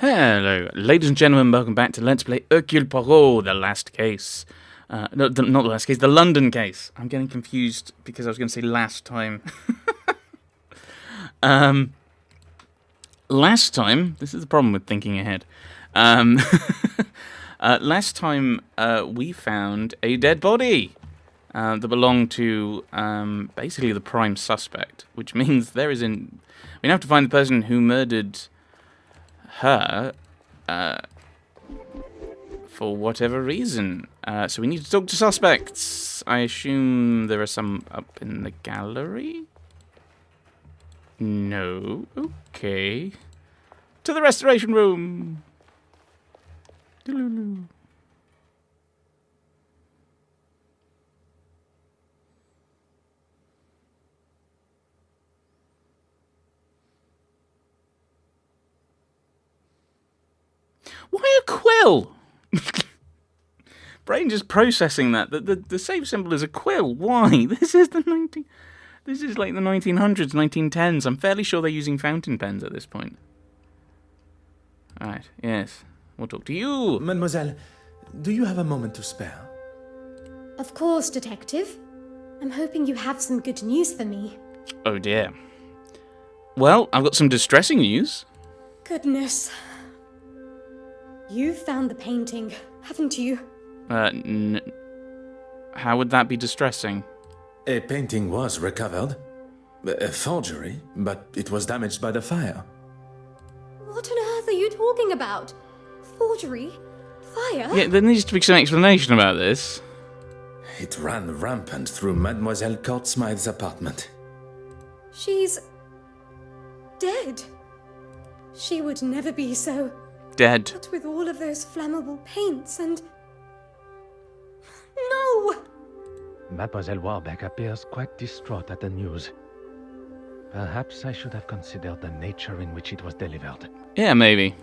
Hello, ladies and gentlemen, welcome back to Let's Play Hercule Poirot, the last case. No, not the last case, the London case. I'm getting confused because I was going to say last time. Last time, this is the problem with thinking ahead. Last time we found a dead body that belonged to basically the prime suspect, which means we have to find the person who murdered her for whatever reason. So we need to talk to suspects. I assume there are some up in the gallery? No. Okay. To the restoration room. Doo-doo-doo. Why a quill? Brain just processing that. The save symbol is a quill. Why? This is like the 1900s, 1910s. I'm fairly sure they're using fountain pens at this point. Alright, yes. We'll talk to you. Mademoiselle, do you have a moment to spare? Of course, Detective. I'm hoping you have some good news for me. Oh dear. Well, I've got some distressing news. Goodness. You've found the painting, haven't you? How would that be distressing? A painting was recovered. A forgery, but it was damaged by the fire. What on earth are you talking about? Forgery? Fire? Yeah, there needs to be some explanation about this. It ran rampant through Mademoiselle Courtsmythe's apartment. She's... dead. She would never be so... Dead. What with all of those flammable paints and... No! Mademoiselle Warbeck appears quite distraught at the news. Perhaps I should have considered the nature in which it was delivered. Yeah, maybe.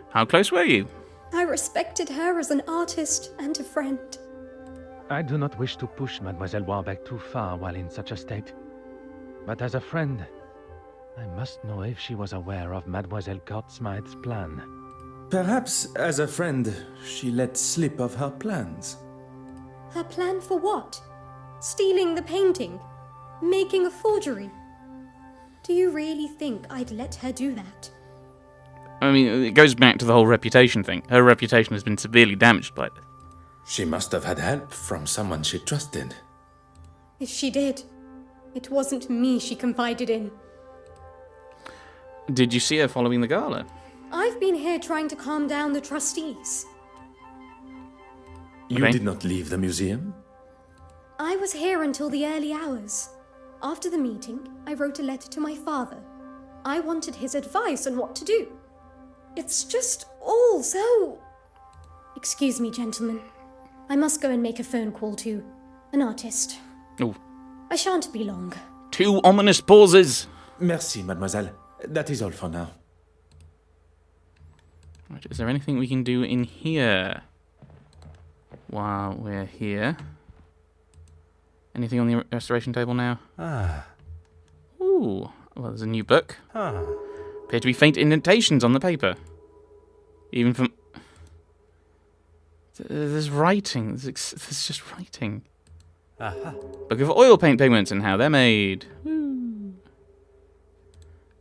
How close were you? I respected her as an artist and a friend. I do not wish to push Mademoiselle Warbeck too far while in such a state. But as a friend, I must know if she was aware of Mademoiselle Courtsmythe's plan. Perhaps, as a friend, she let slip of her plans. Her plan for what? Stealing the painting? Making a forgery? Do you really think I'd let her do that? I mean, it goes back to the whole reputation thing. Her reputation has been severely damaged by this. She must have had help from someone she trusted. If she did, it wasn't me she confided in. Did you see her following the gala? I've been here trying to calm down the trustees. You Okay. did not leave the museum? I was here until the early hours. After the meeting, I wrote a letter to my father. I wanted his advice on what to do. It's just all so... Excuse me, gentlemen. I must go and make a phone call to an artist. Oh, I shan't be long. 2 ominous pauses. Merci, mademoiselle. That is all for now. Right, is there anything we can do in here while we're here? Anything on the restoration table now? Ooh, well, there's a new book. Appear to be faint indentations on the paper. Even from... There's writing. There's just writing. Book of oil paint pigments and how they're made. Woo.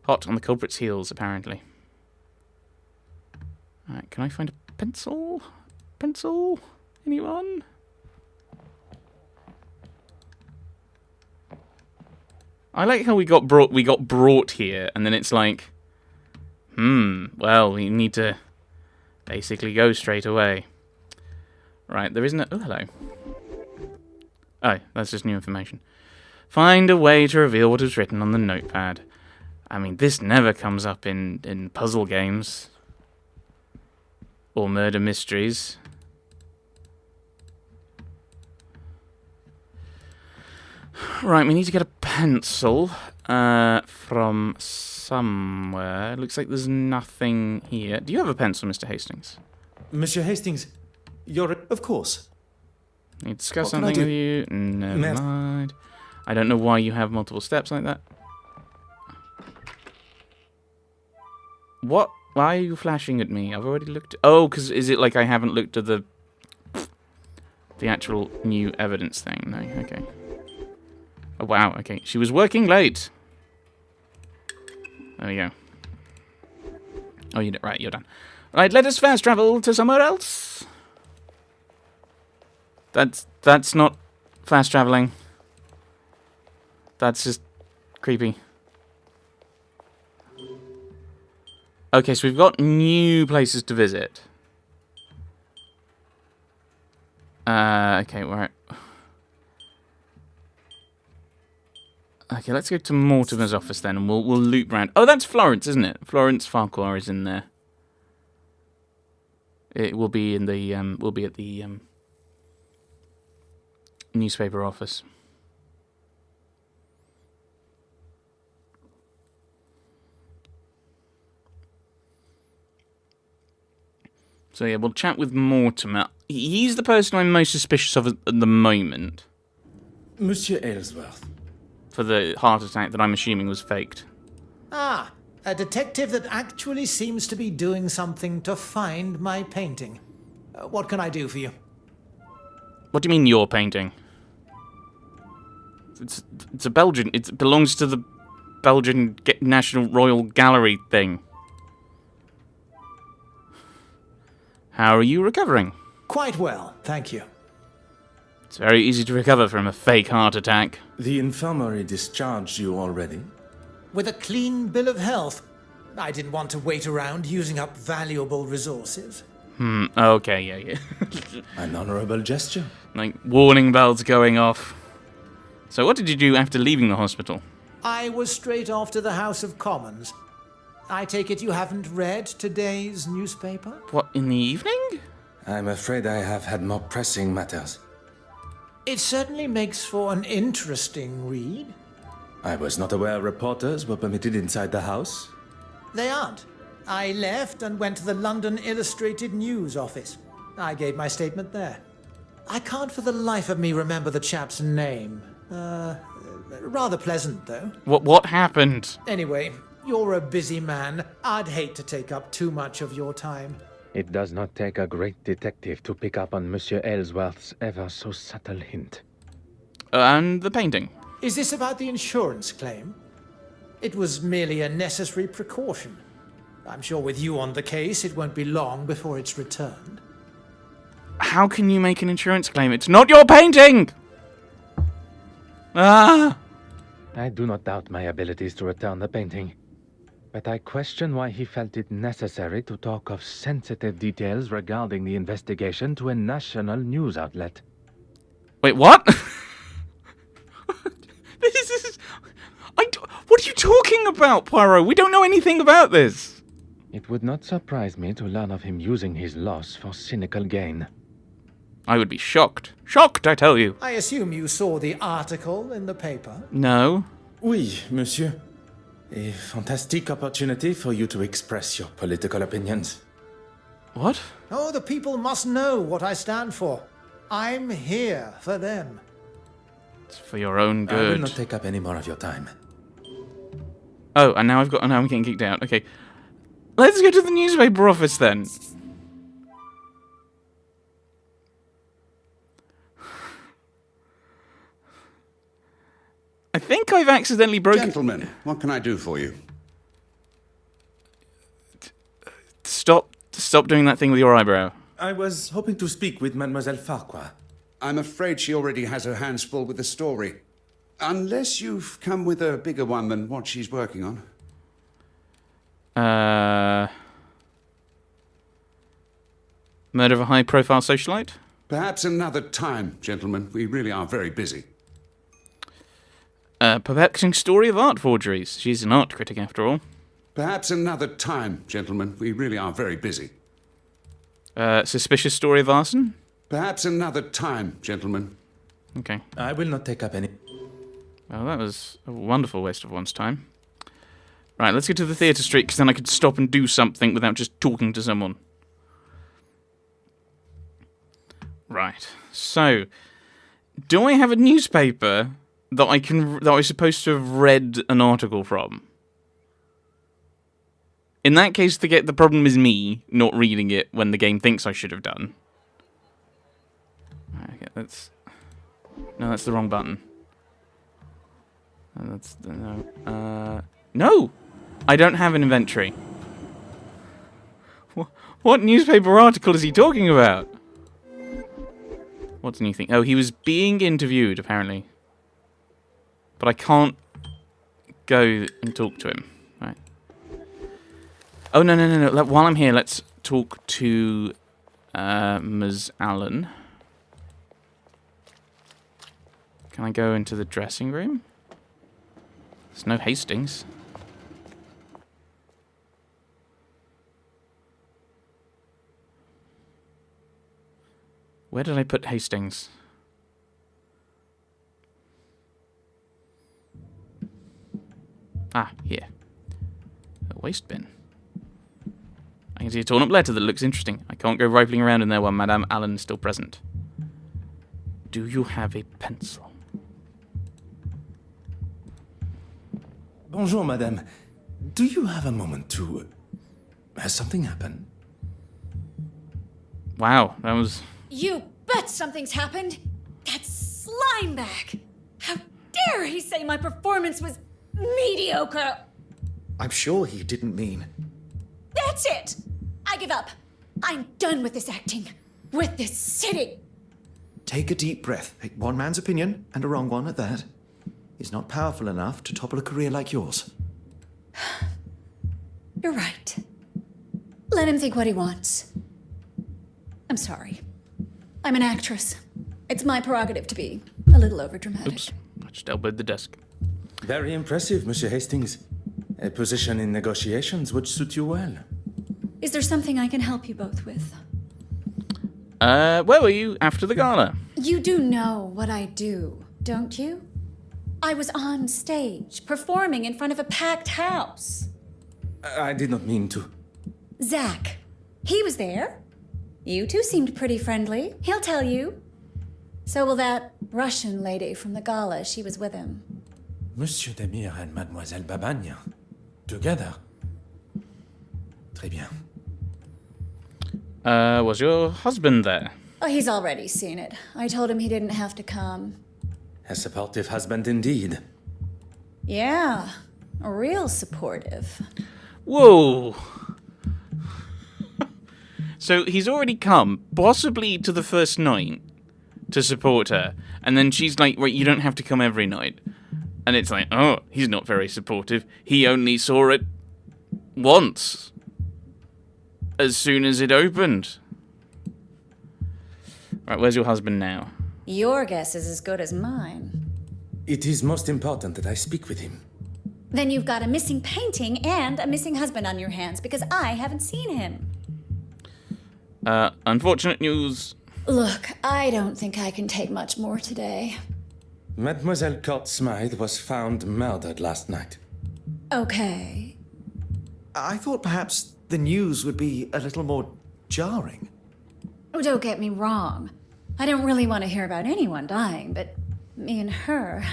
Hot on the culprit's heels, apparently. Alright, can I find a pencil? Pencil? Anyone? I like how we got brought here, and then it's like, well, we need to basically go straight away. Right, there isn't a... Oh, hello. Oh, that's just new information. Find a way to reveal what is written on the notepad. I mean, this never comes up in puzzle games. Or murder mysteries. Right, we need to get a pencil from somewhere. Looks like there's nothing here. Do you have a pencil, Mr. Hastings? Monsieur Hastings, you're... Of course. Need to discuss What can I something with do? you? Never Merci. mind. I don't know why you have multiple steps like that. What Why are you flashing at me? I've already looked... Oh, because is it like I haven't looked at the actual new evidence thing? No, okay. Oh, wow, okay. She was working late. There we go. Oh, right, you're done. Right, let us fast travel to somewhere else. That's not fast traveling. That's just creepy. Okay, so we've got new places to visit. Okay, we're... Okay, let's go to Mortimer's office then, and we'll loop round. Oh, that's Florence, isn't it? Florence Farquhar is in there. It will be in the we'll be at the newspaper office. So yeah, we'll chat with Mortimer. He's the person I'm most suspicious of at the moment. Monsieur Aylesworth. For the heart attack that I'm assuming was faked. Ah, a detective that actually seems to be doing something to find my painting. What can I do for you? What do you mean your painting? It's a Belgian. It belongs to the Belgian National Royal Gallery thing. How are you recovering? Quite well, thank you. It's very easy to recover from a fake heart attack. The infirmary discharged you already? With a clean bill of health. I didn't want to wait around using up valuable resources. Okay, yeah. An honorable gesture. Like, warning bells going off. So what did you do after leaving the hospital? I was straight off to the House of Commons. I take it you haven't read today's newspaper? What, in the evening? I'm afraid I have had more pressing matters. It certainly makes for an interesting read. I was not aware reporters were permitted inside the house. They aren't. I left and went to the London Illustrated News office. I gave my statement there. I can't for the life of me remember the chap's name. Rather pleasant, though. What happened? Anyway, you're a busy man. I'd hate to take up too much of your time. It does not take a great detective to pick up on Monsieur Aylesworth's ever so subtle hint. And the painting? Is this about the insurance claim? It was merely a necessary precaution. I'm sure with you on the case, it won't be long before it's returned. How can you make an insurance claim? It's not your painting! Ah! I do not doubt my abilities to return the painting, but I question why he felt it necessary to talk of sensitive details regarding the investigation to a national news outlet. Wait, what? What are you talking about, Poirot? We don't know anything about this. It would not surprise me to learn of him using his loss for cynical gain. I would be shocked. Shocked, I tell you. I assume you saw the article in the paper? No. Oui, monsieur. A fantastic opportunity for you to express your political opinions. What? Oh, the people must know what I stand for. I'm here for them. It's for your own I will good. not take up any more of your time. Oh, and now I'm getting kicked out. Okay. Let's go to the newspaper office then. I think I've accidentally broken... Gentlemen, what can I do for you? Stop doing that thing with your eyebrow. I was hoping to speak with Mademoiselle Farquhar. I'm afraid she already has her hands full with the story. Unless you've come with a bigger one than what she's working on. Murder of a high-profile socialite? Perhaps another time, gentlemen. We really are very busy. Perplexing story of art forgeries. She's an art critic, after all. Perhaps another time, gentlemen. We really are very busy. Suspicious story of arson? Perhaps another time, gentlemen. Okay. I will not take up any... Well, that was a wonderful waste of one's time. Right, let's get to the theatre street, because then I could stop and do something without just talking to someone. Right. So, do I have a newspaper that I'm supposed to have read an article from? In that case, the problem is me not reading it when the game thinks I should have done. Okay, that's the wrong button. No, I don't have an inventory. What newspaper article is he talking about? What's the new thing? Oh, he was being interviewed, apparently. But I can't go and talk to him. Right. Oh, no. While I'm here, let's talk to Ms. Allen. Can I go into the dressing room? There's no Hastings. Where did I put Hastings? Ah, here. A waste bin. I can see a torn up letter that looks interesting. I can't go rifling around in there while Madame Allen is still present. Do you have a pencil? Bonjour, madame. Do you have a moment to... Has something happened? Wow, that was... You bet something's happened! That slime bag! How dare he say my performance was mediocre! I'm sure he didn't mean. That's it! I give up. I'm done with this acting. With this city. Take a deep breath. One man's opinion, and a wrong one at that, is not powerful enough to topple a career like yours. You're right. Let him think what he wants. I'm sorry. I'm an actress. It's my prerogative to be a little overdramatic. Oops, I just elbowed the desk. Very impressive, Monsieur Hastings. A position in negotiations would suit you well. Is there something I can help you both with? Where were you after the gala? You do know what I do, don't you? I was on stage, performing in front of a packed house. I did not mean to. Zach, he was there. You two seemed pretty friendly. He'll tell you. So will that Russian lady from the gala. She was with him. Monsieur Demir and Mademoiselle Babagne. Together. Très bien. Was your husband there? Oh, he's already seen it. I told him he didn't have to come. A supportive husband indeed. Yeah, real supportive. Whoa! So he's already come, possibly to the first night, to support her. And then she's like, right, you don't have to come every night. And it's like, oh, he's not very supportive. He only saw it once. As soon as it opened. Right, where's your husband now? Your guess is as good as mine. It is most important that I speak with him. Then you've got a missing painting and a missing husband on your hands because I haven't seen him. Unfortunate news. Look, I don't think I can take much more today. Mademoiselle Court Smythe was found murdered last night. Okay. I thought perhaps the news would be a little more jarring. Oh, don't get me wrong. I don't really want to hear about anyone dying, but me and her...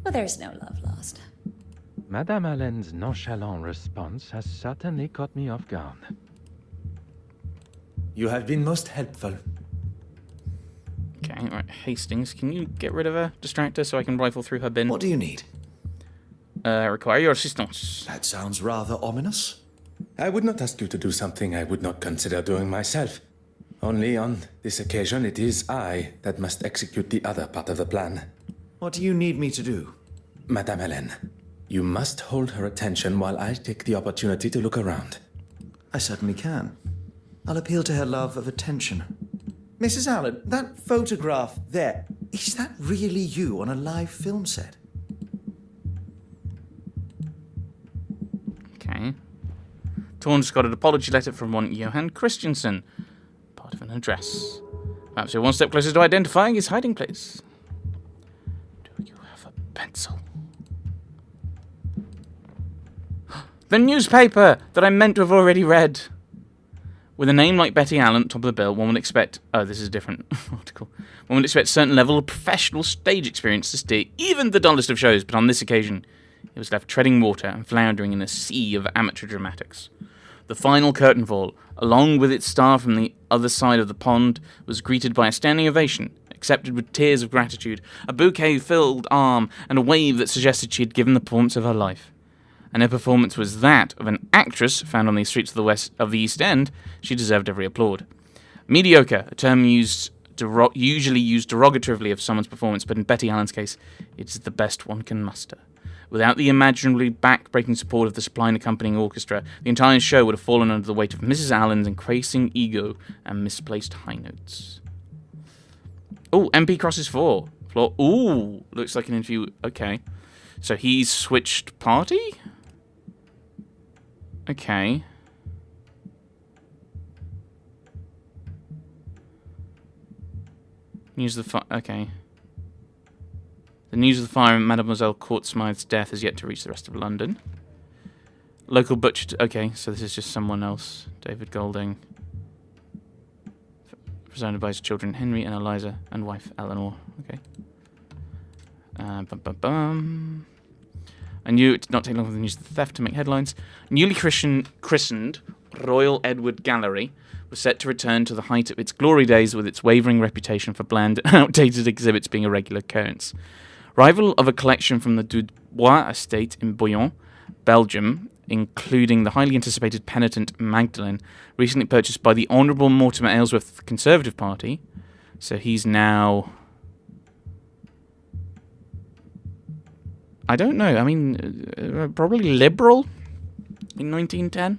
Well, there's no love lost. Madame Allen's nonchalant response has certainly caught me off guard. You have been most helpful. Okay, right, Hastings, can you get rid of her, distract her, so I can rifle through her bin? What do you need? Require your assistance. That sounds rather ominous. I would not ask you to do something I would not consider doing myself. Only on this occasion, it is I that must execute the other part of the plan. What do you need me to do? Madame Hélène, you must hold her attention while I take the opportunity to look around. I certainly can. I'll appeal to her love of attention. Mrs. Allen, that photograph there, is that really you on a live film set? Okay. Torn's got an apology letter from one Johan Christensen. Part of an address. Perhaps you're one step closer to identifying his hiding place. Do you have a pencil? The newspaper that I meant to have already read. With a name like Betty Allen at top of the bill, one would expect... Oh, this is a different article. One would expect a certain level of professional stage experience to steer even the dullest of shows, but on this occasion, It was left treading water and floundering in a sea of amateur dramatics. The final curtain fall, along with its star from the other side of the pond, was greeted by a standing ovation, accepted with tears of gratitude, a bouquet-filled arm, and a wave that suggested she had given the performance of her life. And her performance was that of an actress found on the streets of the East End. She deserved every applaud. Mediocre, a term usually used derogatively of someone's performance, but in Betty Allen's case, it's the best one can muster. Without the imaginably back-breaking support of the supply and accompanying orchestra, the entire show would have fallen under the weight of Mrs. Allen's increasing ego and misplaced high notes. Oh, MP crosses floor. Ooh, looks like an interview. Okay. So he's switched party? Okay. News of the okay. The news of the fire and Mademoiselle Court Smythe's death has yet to reach the rest of London. Local butcher... Okay, so this is just someone else. David Golding. Presided by his children Henry and Eliza and wife Eleanor. Okay. I knew it did not take long for the news of the theft to make headlines. Newly christened Royal Edward Gallery was set to return to the height of its glory days with its wavering reputation for bland and outdated exhibits being a regular occurrence. Rival of a collection from the Dubois estate in Bouillon, Belgium, including the highly anticipated penitent Magdalene, recently purchased by the Honourable Mortimer Aylesworth of the Conservative Party. So he's now... I don't know, I mean, probably liberal in 1910.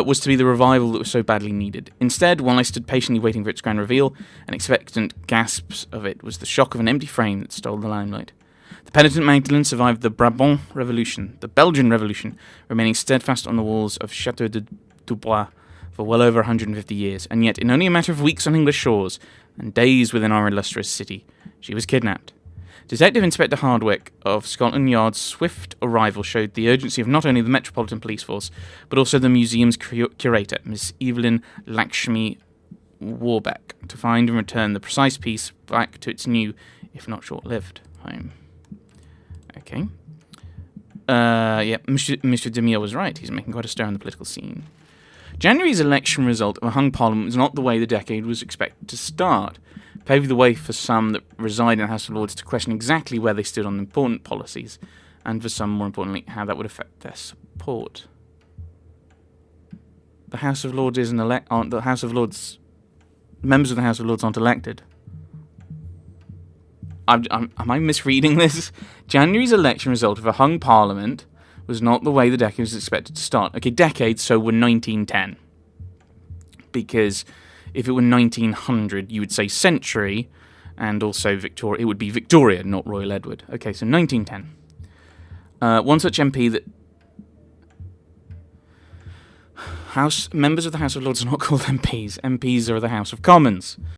Was to be the revival that was so badly needed. Instead, while I stood patiently waiting for its grand reveal, and expectant gasps of it was the shock of an empty frame that stole the limelight. The penitent Magdalene survived the Brabant Revolution, the Belgian Revolution, remaining steadfast on the walls of Château de Dubois for well over 150 years, and yet in only a matter of weeks on English shores, and days within our illustrious city, she was kidnapped. Detective Inspector Hardwick of Scotland Yard's swift arrival showed the urgency of not only the Metropolitan Police Force, but also the museum's curator, Miss Evelyn Lakshmi Warbeck, to find and return the precise piece back to its new, if not short-lived, home. Okay. Monsieur Demille was right. He's making quite a stir on the political scene. January's election result of a hung parliament was not the way the decade was expected to start, paving the way for some that reside in the House of Lords to question exactly where they stood on important policies, and for some, more importantly, how that would affect their support. The House of Lords isn't the House of Lords. Members of the House of Lords aren't elected. Am I misreading this? January's election result of a hung parliament was not the way the decade was expected to start. Okay, decade, so we're 1910. Because if it were 1900, you would say century, and also Victoria. It would be Victoria, not Royal Edward. Okay, so 1910. One such MP that... Members of the House of Lords are not called MPs. MPs are the House of Commons.